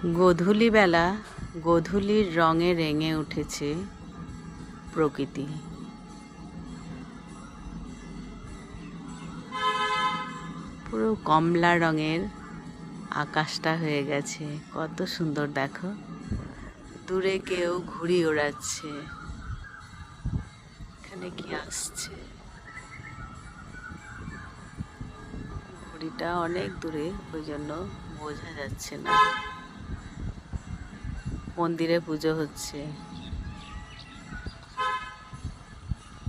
গোধূলি বেলা গোধূলির রঙে রেঙে উঠেছে প্রকৃতি। পুরো কমলা রঙের আকাশটা হয়ে গেছে, কত সুন্দর দেখো। দূরে কেউ ঘুড়ি ওড়াচ্ছে, এখানে কি আসছে? ঘুড়িটা অনেক দূরে, ওই জন্য বোঝা যাচ্ছে না। মন্দিরে পুজো হচ্ছে,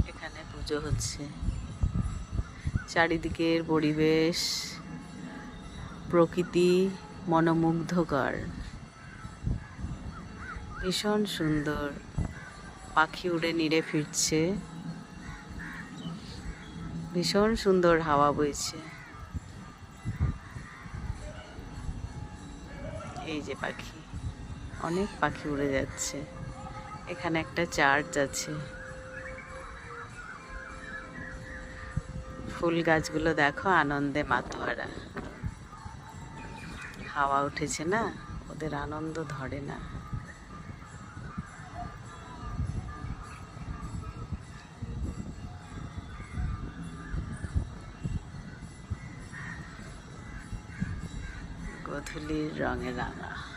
এখানে পুজো হচ্ছে। চারিদিকের পরিবেশ, প্রকৃতি মনোমুগ্ধকর, ভীষণ সুন্দর। পাখি উড়ে নিড়ে ফিরছে, ভীষণ সুন্দর হাওয়া বইছে। এই যে পাখি, অনেক পাখি উড়ে যাচ্ছে। এখানে একটা চার্চ আছে। ফুল গাছগুলো দেখো আনন্দে মাতোয়ারা। হাওয়া উঠেছে না, ওদের আনন্দ ধরে না। গোধূলির রঙে রাঙা।